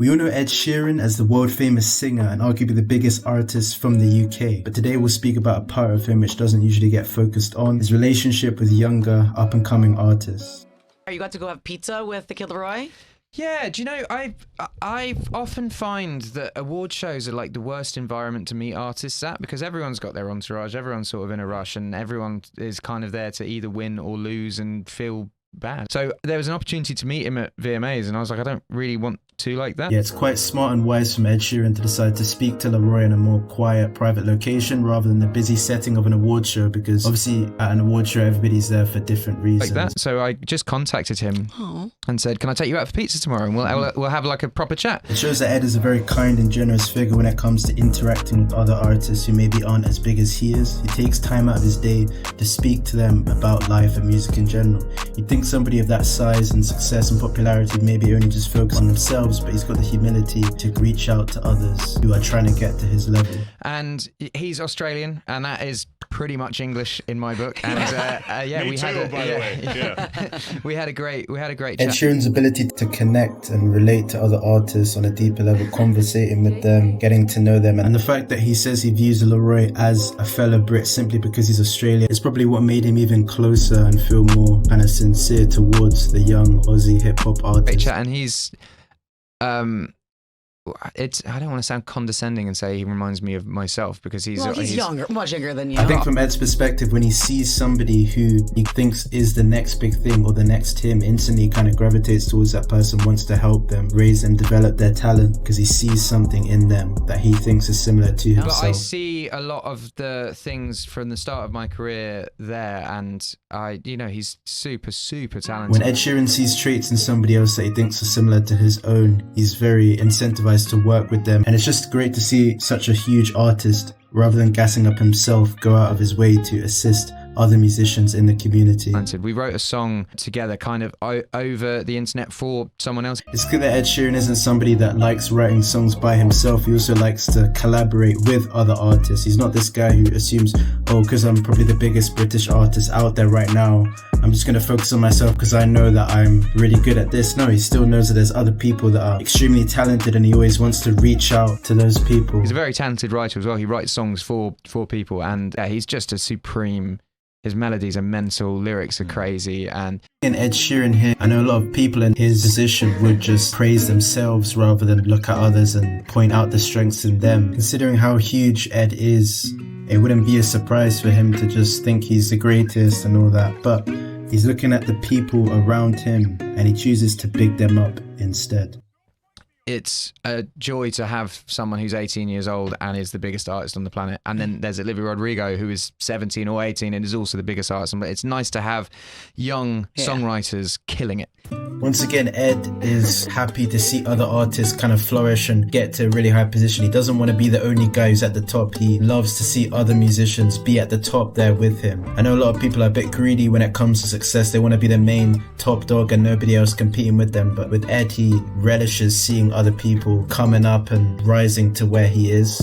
We all know Ed Sheeran as the world famous singer and arguably the biggest artist from the UK, but today we'll speak about a part of him which doesn't usually get focused on, his relationship with younger, up and coming artists. You got to go have pizza with the Kilroy? Yeah, do you know, I often find that award shows are like the worst environment to meet artists at, because everyone's got their entourage, everyone's sort of in a rush, and everyone is kind of there to either win or lose and feel bad. So there was an opportunity to meet him at VMAs, and I was like, I don't really want to like that. Yeah, it's quite smart and wise from Ed Sheeran to decide to speak to Leroy in a more quiet, private location rather than the busy setting of an award show, because obviously at an award show everybody's there for different reasons. Like that. So I just contacted him and said, can I take you out for pizza tomorrow, and we'll have like a proper chat. It shows that Ed is a very kind and generous figure when it comes to interacting with other artists who maybe aren't as big as he is. He takes time out of his day to speak to them about life and music in general. You'd think somebody of that size and success and popularity would maybe only just focus on themselves, but he's got the humility to reach out to others who are trying to get to his level. And he's Australian, and that is pretty much English in my book. And we had a great chat. Ed Sheeran's ability to connect and relate to other artists on a deeper level, conversating with them, getting to know them, and the fact that he says he views Leroy as a fellow Brit simply because he's Australian is probably what made him even closer and feel more kind of sincere towards the young Aussie hip hop artist. Great chat, and he's I don't want to sound condescending and say he reminds me of myself, because he's younger, much younger than you. I think from Ed's perspective, when he sees somebody who he thinks is the next big thing or the next him, instantly kind of gravitates towards that person, wants to help them, raise them, develop their talent, because he sees something in them that he thinks is similar to himself. But I see a lot of the things from the start of my career there, and he's super, super talented. When Ed Sheeran sees traits in somebody else that he thinks are similar to his own, he's very incentivized to work with them, and it's just great to see such a huge artist, rather than gassing up himself, go out of his way to assist other musicians in the community. We wrote a song together kind of over the internet for someone else. It's good that Ed Sheeran isn't somebody that likes writing songs by himself. He also likes to collaborate with other artists. He's not this guy who assumes, because I'm probably the biggest British artist out there right now, I'm just going to focus on myself because I know that I'm really good at this. No, he still knows that there's other people that are extremely talented, and he always wants to reach out to those people. He's a very talented writer as well. He writes songs for people, and he's just a supreme. His melodies are mental, lyrics are crazy, and in Ed Sheeran here, I know a lot of people in his position would just praise themselves rather than look at others and point out the strengths in them. Considering how huge Ed is, it wouldn't be a surprise for him to just think he's the greatest and all that, but he's looking at the people around him and he chooses to big them up instead. It's a joy to have someone who's 18 years old and is the biggest artist on the planet. And then there's Olivia Rodrigo, who is 17 or 18 and is also the biggest artist. But it's nice to have young songwriters killing it. Once again, Ed is happy to see other artists kind of flourish and get to a really high position. He doesn't want to be the only guy who's at the top. He loves to see other musicians be at the top there with him. I know a lot of people are a bit greedy when it comes to success. They want to be the main top dog and nobody else competing with them. But with Ed, he relishes seeing other people coming up and rising to where he is.